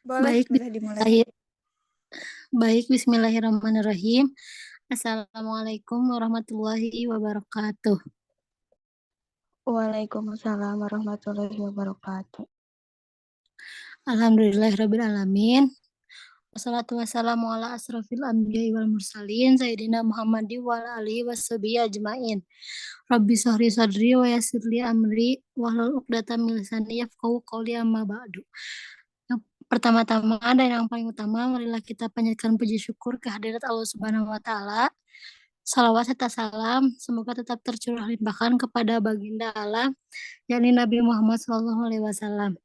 Boleh, Baik, boleh dimulai. Bismillahirrahmanirrahim. Assalamualaikum warahmatullahi wabarakatuh. Waalaikumsalam warahmatullahi wabarakatuh. Alhamdulillahirrabbilalamin. Wassalatu wassalamu ala asrafil anbiya'i wal mursalin Sayyidina Muhammadi wa ala alihi washabihi ajmain. Rabbi sahri sadri wa yassirli amri wahlul uqdatam min lisani yafqahu qawli amma ba'du. Yang pertama-tama dan yang paling utama, marilah kita panjatkan puji syukur kehadirat Allah Subhanahu wa taala. Salawat serta salam semoga tetap tercurah limpahkan kepada baginda Allah, yakni Nabi Muhammad SAW.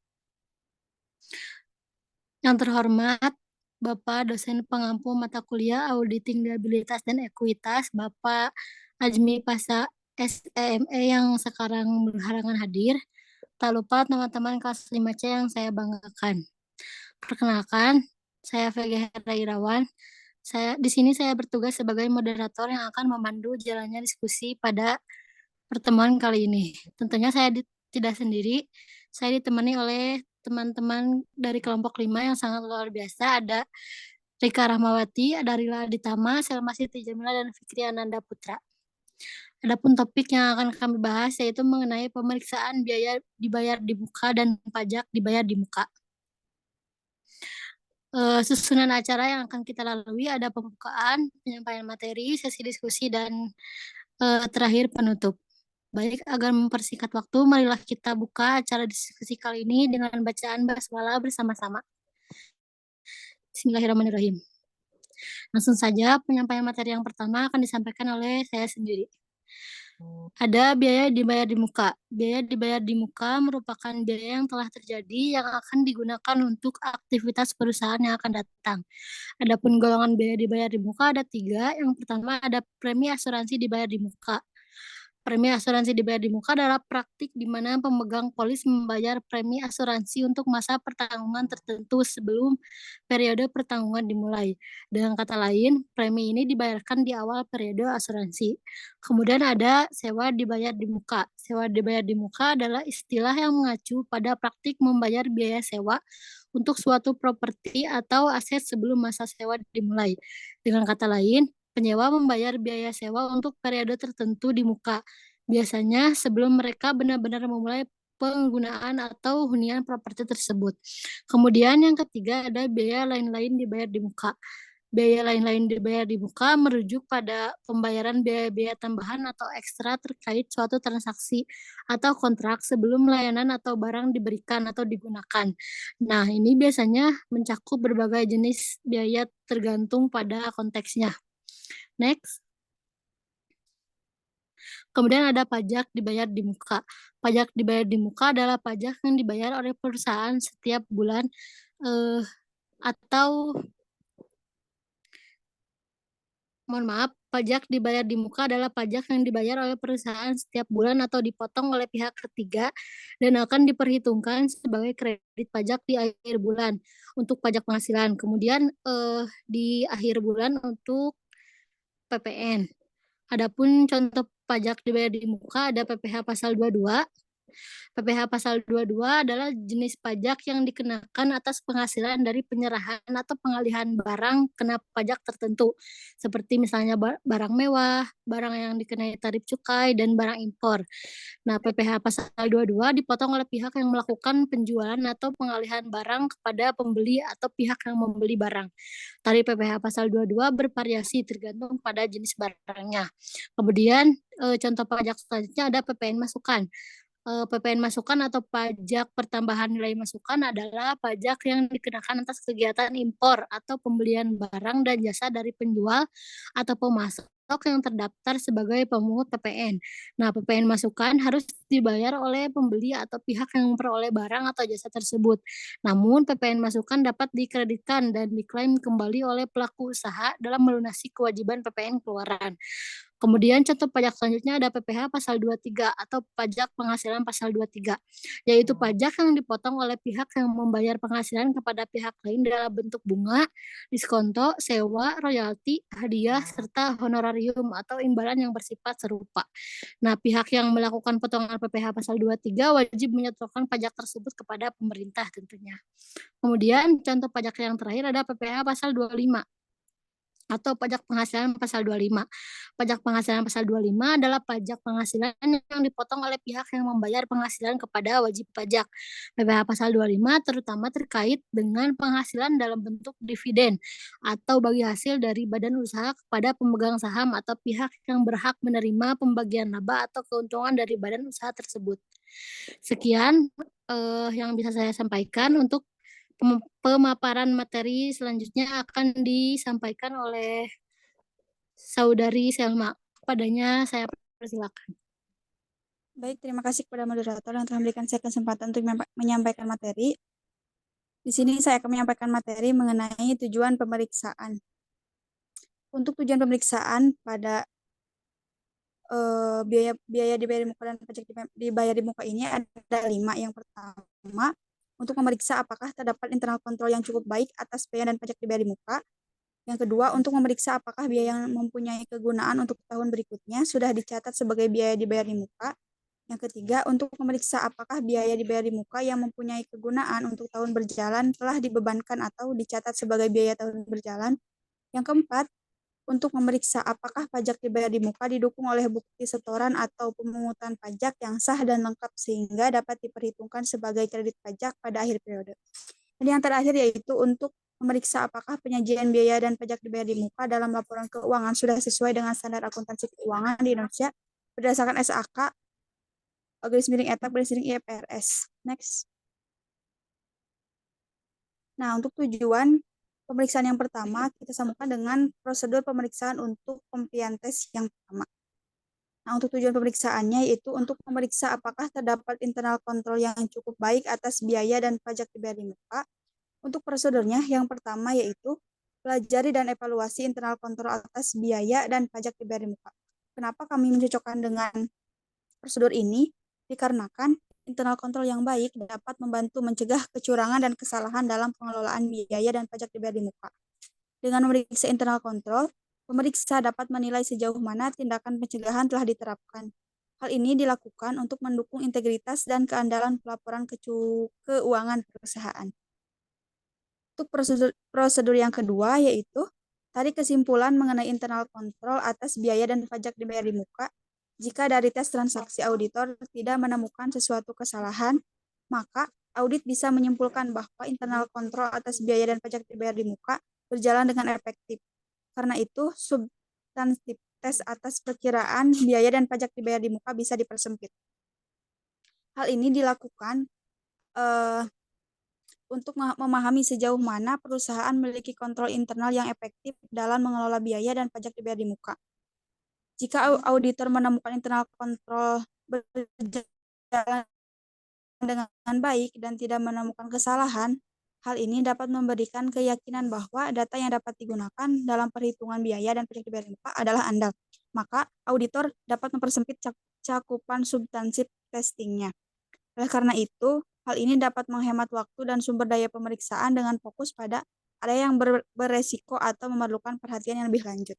Yang terhormat Bapak dosen pengampu mata kuliah Auditing Liabilitas dan Ekuitas, Bapak Ajmi Pasa SEME yang sekarang berhalangan hadir. Tak lupa teman-teman kelas 5C yang saya banggakan. Perkenalkan, saya VG Hera Irawan. Di sini saya bertugas sebagai moderator yang akan memandu jalannya diskusi pada pertemuan kali ini. Tentunya saya tidak sendiri, saya ditemani oleh teman-teman dari kelompok 5 yang sangat luar biasa. Ada Rika Rahmawati, ada Rila Aditama, Selma Siti Jamila, dan Fikri Ananda Putra. Adapun topik yang akan kami bahas yaitu mengenai pemeriksaan biaya dibayar di muka dan pajak dibayar di muka. Susunan acara yang akan kita lalui ada pembukaan, penyampaian materi, sesi diskusi, dan terakhir penutup. Baik, agar mempersingkat waktu, marilah kita buka acara diskusi kali ini dengan bacaan basmalah bersama-sama. Bismillahirrahmanirrahim. Langsung saja, penyampaian materi yang pertama akan disampaikan oleh saya sendiri. Ada biaya dibayar di muka. Biaya dibayar di muka merupakan biaya yang telah terjadi yang akan digunakan untuk aktivitas perusahaan yang akan datang. Adapun golongan biaya dibayar di muka ada 3. Yang pertama ada premi asuransi dibayar di muka. Premi asuransi dibayar di muka adalah praktik di mana pemegang polis membayar premi asuransi untuk masa pertanggungan tertentu sebelum periode pertanggungan dimulai. Dengan kata lain, premi ini dibayarkan di awal periode asuransi. Kemudian ada sewa dibayar di muka. Sewa dibayar di muka adalah istilah yang mengacu pada praktik membayar biaya sewa untuk suatu properti atau aset sebelum masa sewa dimulai. Dengan kata lain, penyewa membayar biaya sewa untuk periode tertentu di muka, biasanya sebelum mereka benar-benar memulai penggunaan atau hunian properti tersebut. Kemudian yang ketiga ada biaya lain-lain dibayar di muka. Biaya lain-lain dibayar di muka merujuk pada pembayaran biaya-biaya tambahan atau ekstra terkait suatu transaksi atau kontrak sebelum layanan atau barang diberikan atau digunakan. Nah, ini biasanya mencakup berbagai jenis biaya tergantung pada konteksnya. Next. Kemudian ada pajak dibayar di muka. Pajak dibayar di muka adalah pajak yang dibayar oleh perusahaan setiap bulan atau mohon maaf, pajak dibayar di muka adalah pajak yang dibayar oleh perusahaan setiap bulan atau dipotong oleh pihak ketiga dan akan diperhitungkan sebagai kredit pajak di akhir bulan untuk pajak penghasilan. Kemudian di akhir bulan untuk PPN. Adapun contoh pajak dibayar di muka ada PPh pasal 22. PPh pasal 22 adalah jenis pajak yang dikenakan atas penghasilan dari penyerahan atau pengalihan barang kena pajak tertentu, seperti misalnya barang mewah, barang yang dikenai tarif cukai, dan barang impor. Nah, PPh pasal 22 dipotong oleh pihak yang melakukan penjualan atau pengalihan barang kepada pembeli atau pihak yang membeli barang. Tarif PPh pasal 22 bervariasi tergantung pada jenis barangnya. Kemudian contoh pajak selanjutnya ada PPN masukan. PPN masukan atau pajak pertambahan nilai masukan adalah pajak yang dikenakan atas kegiatan impor atau pembelian barang dan jasa dari penjual atau pemasok yang terdaftar sebagai pemungut PPN. Nah, PPN masukan harus dibayar oleh pembeli atau pihak yang memperoleh barang atau jasa tersebut. Namun, PPN masukan dapat dikreditkan dan diklaim kembali oleh pelaku usaha dalam melunasi kewajiban PPN keluaran. Kemudian contoh pajak selanjutnya ada PPh pasal 23 atau pajak penghasilan pasal 23, yaitu pajak yang dipotong oleh pihak yang membayar penghasilan kepada pihak lain dalam bentuk bunga, diskonto, sewa, royalti, hadiah, serta honorarium atau imbalan yang bersifat serupa. Nah, pihak yang melakukan potongan PPh pasal 23 wajib menyetorkan pajak tersebut kepada pemerintah tentunya. Kemudian contoh pajak yang terakhir ada PPh pasal 25 atau pajak penghasilan pasal 25. Pajak penghasilan pasal 25 adalah pajak penghasilan yang dipotong oleh pihak yang membayar penghasilan kepada wajib pajak. PPh pasal 25 terutama terkait dengan penghasilan dalam bentuk dividen atau bagi hasil dari badan usaha kepada pemegang saham atau pihak yang berhak menerima pembagian laba atau keuntungan dari badan usaha tersebut. Sekian yang bisa saya sampaikan. Untuk pemaparan materi selanjutnya akan disampaikan oleh Saudari Selma. Kepadanya saya persilakan. Baik, terima kasih kepada moderator yang telah memberikan saya kesempatan untuk menyampaikan materi. Di sini saya akan menyampaikan materi mengenai tujuan pemeriksaan. Untuk tujuan pemeriksaan pada biaya dibayar di muka dan pajak dibayar di muka ini ada 5. Yang pertama, untuk memeriksa apakah terdapat internal kontrol yang cukup baik atas biaya dan pajak dibayar di muka. Yang kedua, untuk memeriksa apakah biaya yang mempunyai kegunaan untuk tahun berikutnya sudah dicatat sebagai biaya dibayar di muka. Yang ketiga, untuk memeriksa apakah biaya dibayar di muka yang mempunyai kegunaan untuk tahun berjalan telah dibebankan atau dicatat sebagai biaya tahun berjalan. Yang keempat, untuk memeriksa apakah pajak dibayar di muka didukung oleh bukti setoran atau pemungutan pajak yang sah dan lengkap sehingga dapat diperhitungkan sebagai kredit pajak pada akhir periode. Dan yang terakhir yaitu untuk memeriksa apakah penyajian biaya dan pajak dibayar di muka dalam laporan keuangan sudah sesuai dengan standar akuntansi keuangan di Indonesia berdasarkan SAK _ETAK _IFRS. Next. Nah, untuk tujuan pemeriksaan yang pertama, kita sambungkan dengan prosedur pemeriksaan untuk pemilihan tes yang pertama. Nah, untuk tujuan pemeriksaannya yaitu untuk memeriksa apakah terdapat internal kontrol yang cukup baik atas biaya dan pajak dibayar di muka. Untuk prosedurnya, yang pertama yaitu pelajari dan evaluasi internal kontrol atas biaya dan pajak dibayar di muka. Kenapa kami mencocokkan dengan prosedur ini? Dikarenakan internal kontrol yang baik dapat membantu mencegah kecurangan dan kesalahan dalam pengelolaan biaya dan pajak dibayar di muka. Dengan memeriksa internal kontrol, pemeriksa dapat menilai sejauh mana tindakan pencegahan telah diterapkan. Hal ini dilakukan untuk mendukung integritas dan keandalan pelaporan keuangan perusahaan. Untuk prosedur yang kedua yaitu tarik kesimpulan mengenai internal kontrol atas biaya dan pajak dibayar di muka. Jika dari tes transaksi auditor tidak menemukan sesuatu kesalahan, maka audit bisa menyimpulkan bahwa internal kontrol atas biaya dan pajak dibayar di muka berjalan dengan efektif. Karena itu, substantif tes atas perkiraan biaya dan pajak dibayar di muka bisa dipersempit. Hal ini dilakukan untuk memahami sejauh mana perusahaan memiliki kontrol internal yang efektif dalam mengelola biaya dan pajak dibayar di muka. Jika auditor menemukan internal kontrol berjalan dengan baik dan tidak menemukan kesalahan, hal ini dapat memberikan keyakinan bahwa data yang dapat digunakan dalam perhitungan biaya dan pajak dibayar di muka adalah andal. Maka auditor dapat mempersempit cakupan substansi testingnya. Oleh karena itu, hal ini dapat menghemat waktu dan sumber daya pemeriksaan dengan fokus pada area yang beresiko atau memerlukan perhatian yang lebih lanjut.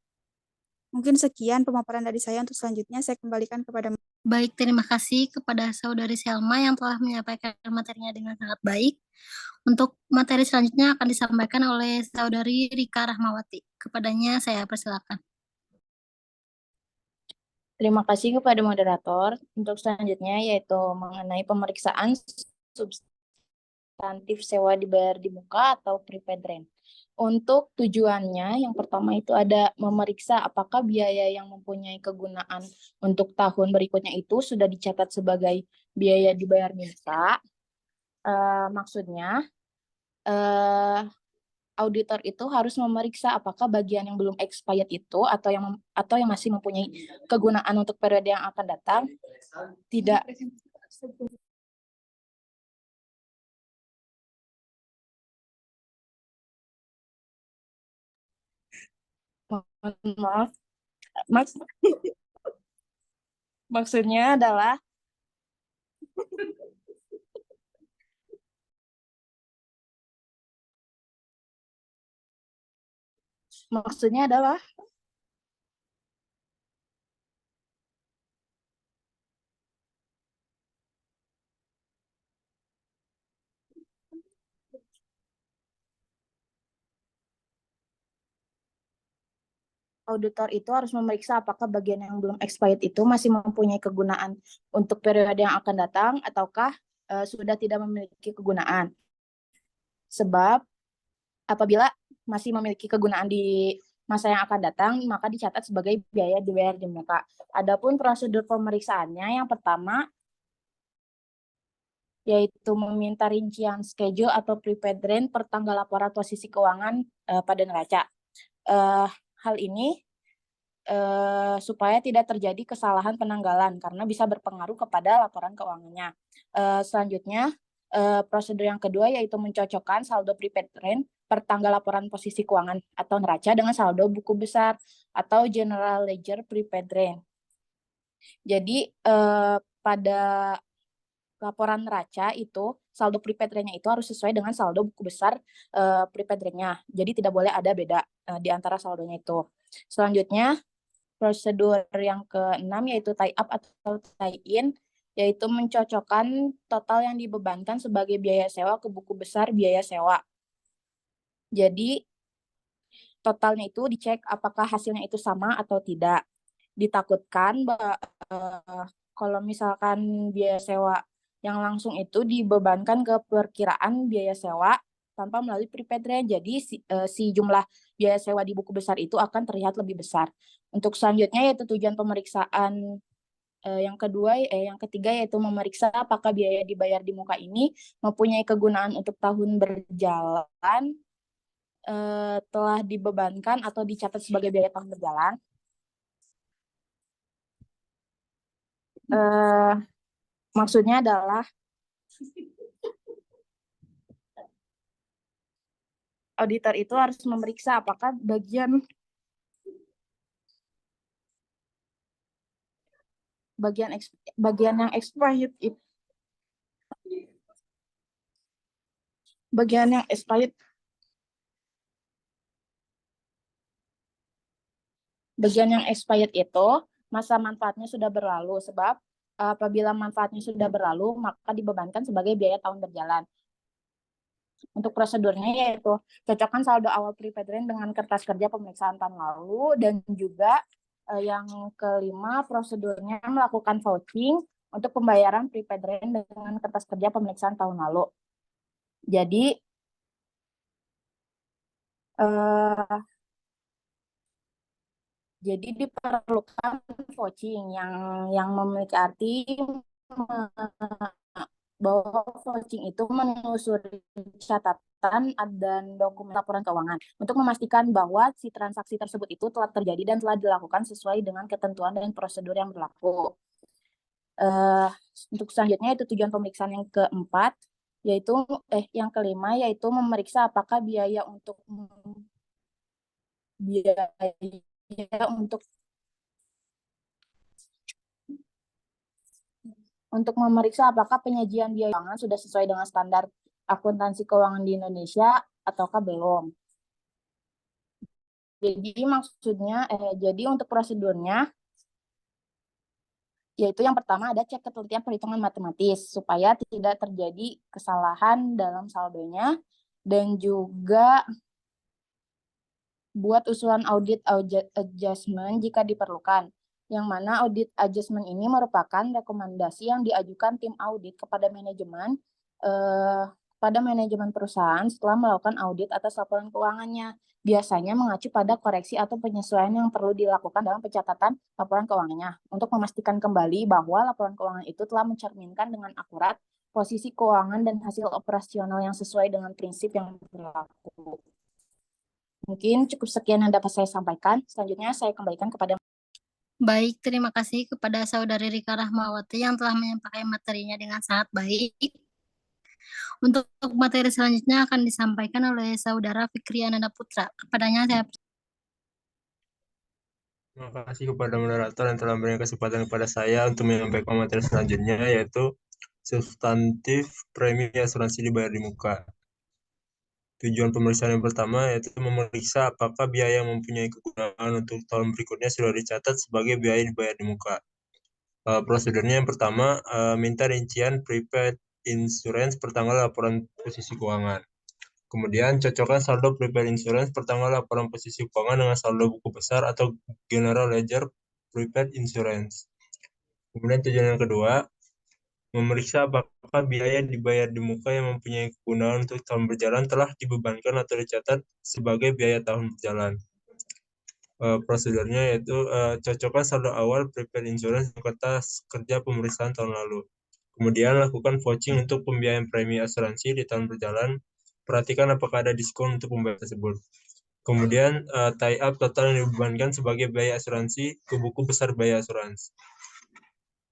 Mungkin sekian pemaparan dari saya. Untuk selanjutnya saya kembalikan kepada Baik, terima kasih kepada Saudari Selma yang telah menyampaikan materinya dengan sangat baik. Untuk materi selanjutnya akan disampaikan oleh Saudari Rika Rahmawati. Kepadanya saya persilakan. Terima kasih kepada moderator. Untuk selanjutnya yaitu mengenai pemeriksaan substantif sewa dibayar di muka atau prepaid rent. Untuk tujuannya, yang pertama itu ada memeriksa apakah biaya yang mempunyai kegunaan untuk tahun berikutnya itu sudah dicatat sebagai biaya dibayar di muka. Maksudnya, auditor itu harus memeriksa apakah bagian yang belum expired itu atau yang masih mempunyai kegunaan untuk periode yang akan datang tidak maaf Maks maksudnya adalah maksudnya adalah auditor itu harus memeriksa apakah bagian yang belum expired itu masih mempunyai kegunaan untuk periode yang akan datang ataukah sudah tidak memiliki kegunaan. Sebab apabila masih memiliki kegunaan di masa yang akan datang, maka dicatat sebagai biaya dibayar di muka. Adapun prosedur pemeriksaannya yang pertama yaitu meminta rincian schedule atau prepaid rent per tanggal laporan posisi keuangan pada neraca. Hal ini supaya tidak terjadi kesalahan penanggalan karena bisa berpengaruh kepada laporan keuangannya. Selanjutnya, prosedur yang kedua yaitu mencocokkan saldo prepaid rent per tanggal laporan posisi keuangan atau neraca dengan saldo buku besar atau general ledger prepaid rent. Jadi pada laporan neraca itu saldo prepaid rent-nya itu harus sesuai dengan saldo buku besar prepaid rent-nya. Jadi tidak boleh ada beda di antara saldonya itu. Selanjutnya, prosedur yang keenam yaitu tie up atau tie in, yaitu mencocokkan total yang dibebankan sebagai biaya sewa ke buku besar biaya sewa. Jadi totalnya itu dicek apakah hasilnya itu sama atau tidak. Ditakutkan kalau misalkan biaya sewa yang langsung itu dibebankan ke perkiraan biaya sewa tanpa melalui prepaid rent. Jadi si jumlah biaya sewa di buku besar itu akan terlihat lebih besar. Untuk selanjutnya yaitu tujuan pemeriksaan yang ketiga yaitu memeriksa apakah biaya dibayar di muka ini mempunyai kegunaan untuk tahun berjalan, telah dibebankan atau dicatat sebagai biaya tahun berjalan. Maksudnya adalah auditor itu harus memeriksa apakah bagian yang expired itu masa manfaatnya sudah berlalu, sebab apabila manfaatnya sudah berlalu maka dibebankan sebagai biaya tahun berjalan. Untuk prosedurnya yaitu cocokkan saldo awal prepaid rent dengan kertas kerja pemeriksaan tahun lalu, dan juga yang kelima prosedurnya melakukan vouching untuk pembayaran prepaid rent dengan kertas kerja pemeriksaan tahun lalu. Jadi diperlukan vouching yang memiliki arti bahwa vouching itu menelusuri catatan dan dokumen laporan keuangan untuk memastikan bahwa si transaksi tersebut itu telah terjadi dan telah dilakukan sesuai dengan ketentuan dan prosedur yang berlaku. Untuk selanjutnya itu tujuan pemeriksaan yang keempat, yaitu yang kelima yaitu memeriksa apakah biaya untuk memeriksa apakah penyajian biaya keuangan sudah sesuai dengan standar akuntansi keuangan di Indonesia ataukah belum. Jadi untuk prosedurnya yaitu yang pertama ada cek ketelitian perhitungan matematis supaya tidak terjadi kesalahan dalam saldonya, dan juga buat usulan audit adjustment jika diperlukan, yang mana audit adjustment ini merupakan rekomendasi yang diajukan tim audit kepada manajemen perusahaan setelah melakukan audit atas laporan keuangannya, biasanya mengacu pada koreksi atau penyesuaian yang perlu dilakukan dalam pencatatan laporan keuangannya untuk memastikan kembali bahwa laporan keuangan itu telah mencerminkan dengan akurat posisi keuangan dan hasil operasional yang sesuai dengan prinsip yang berlaku. Mungkin cukup sekian yang dapat saya sampaikan. Selanjutnya saya kembalikan kepada. Baik, terima kasih kepada Saudari Rika Rahmawati yang telah menyampaikan materinya dengan sangat baik. Untuk materi selanjutnya akan disampaikan oleh Saudara Fikri Ananda Putra. Kepadanya saya Terima kasih kepada moderator yang telah memberikan kesempatan kepada saya untuk menyampaikan materi selanjutnya, yaitu substantif premi asuransi dibayar di muka. Tujuan pemeriksaan yang pertama yaitu memeriksa apakah biaya yang mempunyai kegunaan untuk tahun berikutnya sudah dicatat sebagai biaya dibayar di muka. Prosedurnya yang pertama, minta rincian prepaid insurance per tanggal laporan posisi keuangan. Kemudian cocokkan saldo prepaid insurance per tanggal laporan posisi keuangan dengan saldo buku besar atau general ledger prepaid insurance. Kemudian tujuan yang kedua, memeriksa apakah biaya dibayar di muka yang mempunyai kegunaan untuk tahun berjalan telah dibebankan atau dicatat sebagai biaya tahun berjalan. Prosedurnya yaitu cocokkan saldo awal prepaid insurance dengan kertas kerja pemeriksaan tahun lalu. Kemudian lakukan vouching untuk pembiayaan premi asuransi di tahun berjalan. Perhatikan apakah ada diskon untuk pembayaran tersebut. Kemudian tie up total yang dibebankan sebagai biaya asuransi ke buku besar biaya asuransi.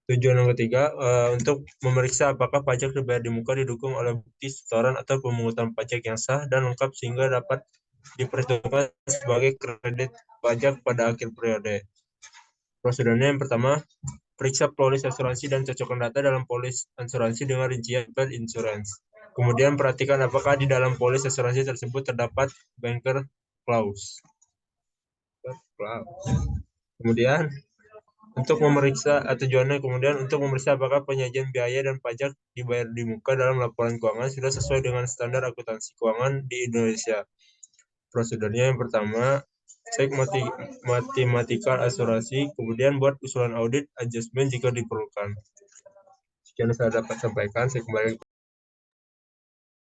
Tujuan yang ketiga, untuk memeriksa apakah pajak dibayar di muka didukung oleh bukti setoran atau pemungutan pajak yang sah dan lengkap sehingga dapat diperhitungkan sebagai kredit pajak pada akhir periode. Prosedurnya yang pertama, periksa polis asuransi dan cocokkan data dalam polis asuransi dengan rincian prepaid insurance. Kemudian perhatikan apakah di dalam polis asuransi tersebut terdapat banker clause. Kemudian untuk memeriksa tujuannya kemudian untuk memeriksa apakah penyajian biaya dan pajak dibayar di muka dalam laporan keuangan sudah sesuai dengan standar akuntansi keuangan di Indonesia. Prosedurnya yang pertama, cek matematikal asuransi, kemudian buat usulan audit adjustment jika diperlukan. Sekian yang saya dapat sampaikan, saya kembali.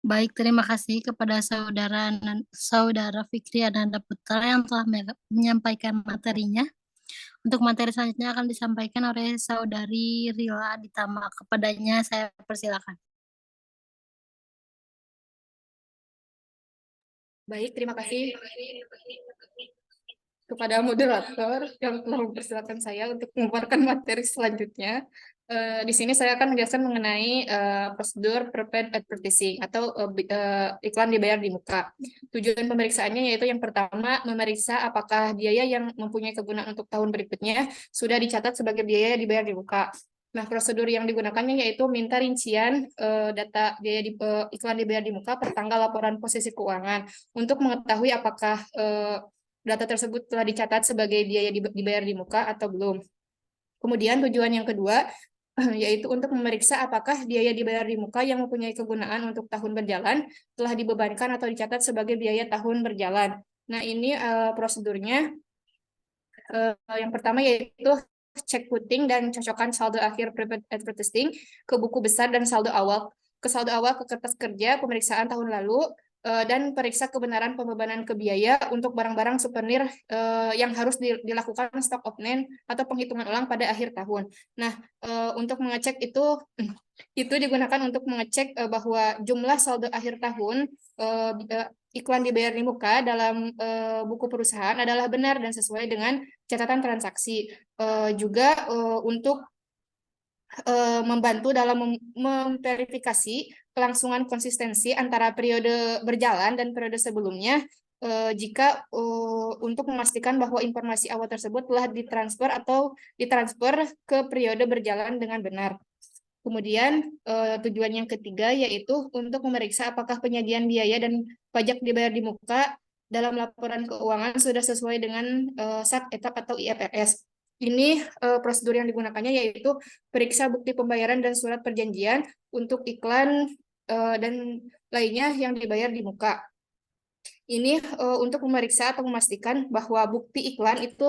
Baik, terima kasih kepada Saudara Fikri Ananda Putra yang telah menyampaikan materinya. Untuk materi selanjutnya akan disampaikan oleh Saudari Rila Aditama. Kepadanya saya persilakan. Baik, terima kasih kepada moderator yang telah mempersilakan saya untuk memaparkan materi selanjutnya. Di sini saya akan menjelaskan mengenai prosedur prepaid advertising atau iklan dibayar di muka. Tujuan pemeriksaannya yaitu yang pertama, memeriksa apakah biaya yang mempunyai kegunaan untuk tahun berikutnya sudah dicatat sebagai biaya dibayar di muka. Nah, prosedur yang digunakannya yaitu minta rincian data biaya iklan dibayar di muka per tanggal laporan posisi keuangan untuk mengetahui apakah data tersebut telah dicatat sebagai biaya dibayar di muka atau belum. Kemudian tujuan yang kedua yaitu untuk memeriksa apakah biaya dibayar di muka yang mempunyai kegunaan untuk tahun berjalan telah dibebankan atau dicatat sebagai biaya tahun berjalan. Nah, ini prosedurnya. Yang pertama yaitu cek puting dan cocokkan saldo akhir prepaid advertising ke buku besar dan saldo awal ke kertas kerja pemeriksaan tahun lalu dan periksa kebenaran pembebanan ke biaya untuk barang-barang souvenir yang harus dilakukan stock of name atau penghitungan ulang pada akhir tahun. Nah, untuk mengecek itu digunakan untuk mengecek bahwa jumlah saldo akhir tahun iklan dibayar di muka dalam buku perusahaan adalah benar dan sesuai dengan catatan transaksi. Juga untuk membantu dalam memverifikasi kelangsungan konsistensi antara periode berjalan dan periode sebelumnya jika untuk memastikan bahwa informasi awal tersebut telah ditransfer ke periode berjalan dengan benar. Kemudian tujuan yang ketiga yaitu untuk memeriksa apakah penyajian biaya dan pajak dibayar di muka dalam laporan keuangan sudah sesuai dengan SAT, ETAP, atau IFRS. Ini prosedur yang digunakannya yaitu periksa bukti pembayaran dan surat perjanjian untuk iklan dan lainnya yang dibayar di muka. Ini untuk memeriksa atau memastikan bahwa bukti iklan itu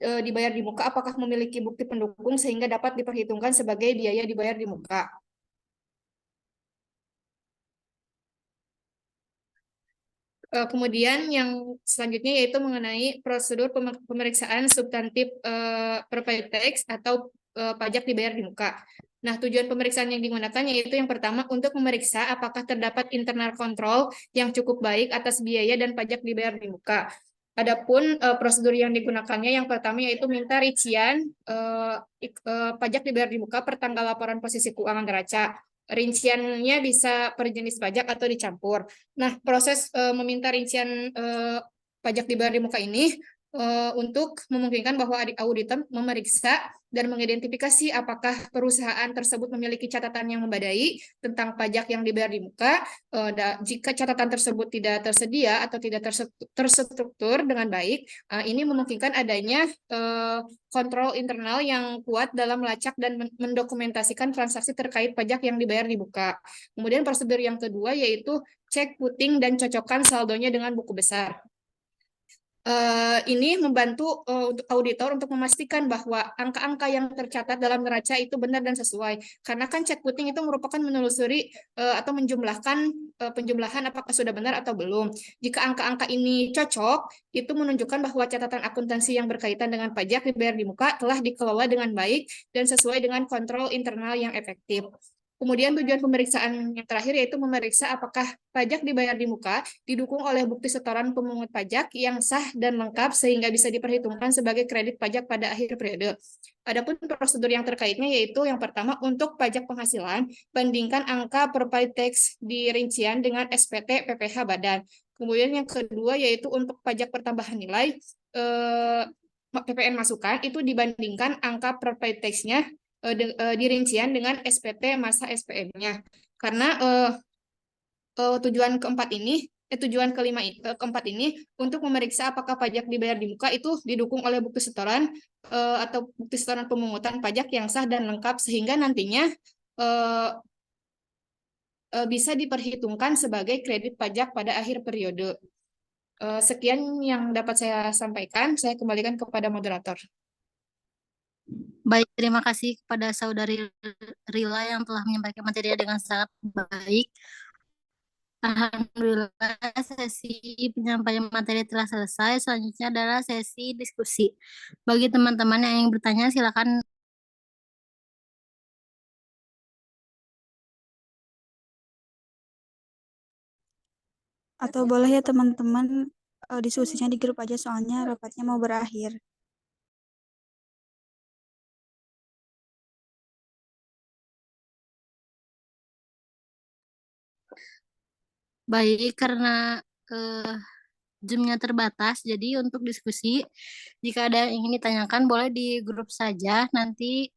dibayar di muka apakah memiliki bukti pendukung sehingga dapat diperhitungkan sebagai biaya dibayar di muka. Kemudian yang selanjutnya yaitu mengenai prosedur pemeriksaan substantif prepaid tax atau pajak dibayar di muka. Nah, tujuan pemeriksaan yang digunakan yaitu yang pertama untuk memeriksa apakah terdapat internal control yang cukup baik atas biaya dan pajak dibayar di muka. Adapun prosedur yang digunakannya yang pertama yaitu minta rincian pajak dibayar di muka per tanggal laporan posisi keuangan neraca. Rinciannya bisa per jenis pajak atau dicampur. Nah, proses meminta rincian pajak dibayar di muka ini untuk memungkinkan bahwa auditor memeriksa dan mengidentifikasi apakah perusahaan tersebut memiliki catatan yang memadai tentang pajak yang dibayar di muka. Jika catatan tersebut tidak tersedia atau tidak terstruktur dengan baik, ini memungkinkan adanya kontrol internal yang kuat dalam melacak dan mendokumentasikan transaksi terkait pajak yang dibayar di muka. Kemudian prosedur yang kedua yaitu cek puting dan cocokkan saldonya dengan buku besar. Ini membantu untuk auditor untuk memastikan bahwa angka-angka yang tercatat dalam neraca itu benar dan sesuai. Karena kan cek puting itu merupakan menelusuri atau menjumlahkan penjumlahan apakah sudah benar atau belum. Jika angka-angka ini cocok, itu menunjukkan bahwa catatan akuntansi yang berkaitan dengan pajak dibayar di muka telah dikelola dengan baik dan sesuai dengan kontrol internal yang efektif. Kemudian tujuan pemeriksaan yang terakhir yaitu memeriksa apakah pajak dibayar di muka didukung oleh bukti setoran pemungut pajak yang sah dan lengkap sehingga bisa diperhitungkan sebagai kredit pajak pada akhir periode. Adapun prosedur yang terkaitnya yaitu yang pertama untuk pajak penghasilan, bandingkan angka per paid tax di rincian dengan SPT PPh badan. Kemudian yang kedua yaitu untuk pajak pertambahan nilai, PPN masukan itu dibandingkan angka per paid tax-nya di rincian dengan SPT masa SPM-nya. Karena tujuan keempat ini untuk memeriksa apakah pajak dibayar di muka itu didukung oleh bukti setoran atau bukti setoran pemungutan pajak yang sah dan lengkap sehingga nantinya bisa diperhitungkan sebagai kredit pajak pada akhir periode. Sekian yang dapat saya sampaikan. Saya kembalikan kepada moderator. Baik, terima kasih kepada Saudari Rila yang telah menyampaikan materinya dengan sangat baik. Alhamdulillah, sesi penyampaian materi telah selesai. Selanjutnya adalah sesi diskusi. Bagi teman-teman yang ingin bertanya, silakan. Atau boleh ya teman-teman diskusinya di grup aja soalnya rapatnya mau berakhir. Baik, karena Zoom-nya terbatas, jadi untuk diskusi, jika ada yang ingin ditanyakan, boleh di grup saja, nanti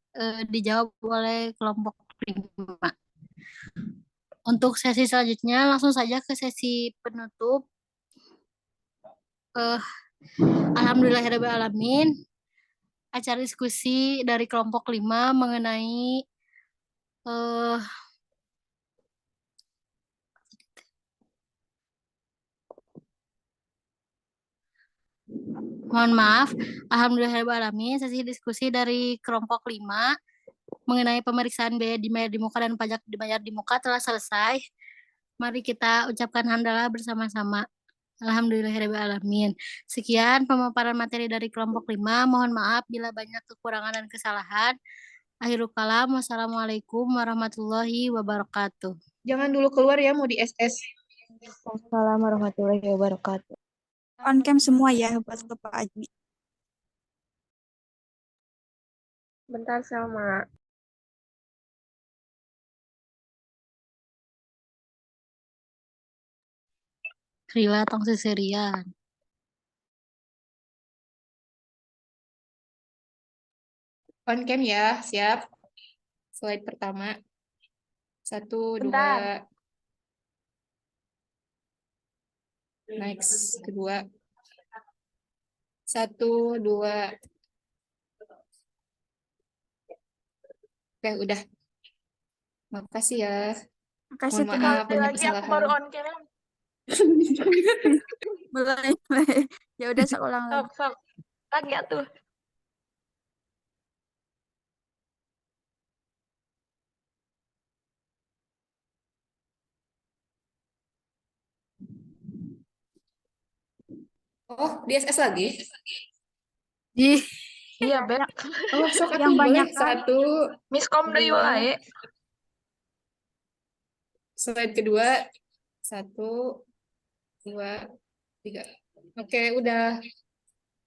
dijawab oleh kelompok 5. Untuk sesi selanjutnya, langsung saja ke sesi penutup. Alhamdulillahirrahmanirrahim. Acara diskusi dari kelompok 5 mengenai mohon maaf, alhamdulillahirrahmanirrahim, sesi diskusi dari kelompok 5 mengenai pemeriksaan biaya dibayar di muka dan pajak dibayar di muka telah selesai. Mari kita ucapkan hamdalah bersama-sama. Alhamdulillahirrahmanirrahim. Sekian pemaparan materi dari kelompok 5. Mohon maaf bila banyak kekurangan dan kesalahan. Akhirul kalam. Wassalamualaikum warahmatullahi wabarakatuh. Jangan dulu keluar ya, mau di SS. Assalamualaikum warahmatullahi wabarakatuh. On cam semua ya buat Bapak Ajmi. Bentar, Selma. Rila tong seserian. On cam ya, siap. Slide pertama. 1, 2. Bentar. Next, kedua. 1, 2. Oke, udah. Makasih ya. Makasih Mohon maaf, Sekali banyak lagi aku baru kesalahan. on cam. Mulai. Ya udah seulang lagi. Sok. Lagi ya tuh. Oh, di SS lagi? Iya, Bek. Oh, sok Yang atuh, banyak boleh. kan? 1, Miskom deui wae. slide kedua. 1, 2, 3. Oke, udah.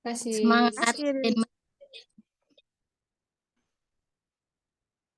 Kasih. Semangat. Akhir.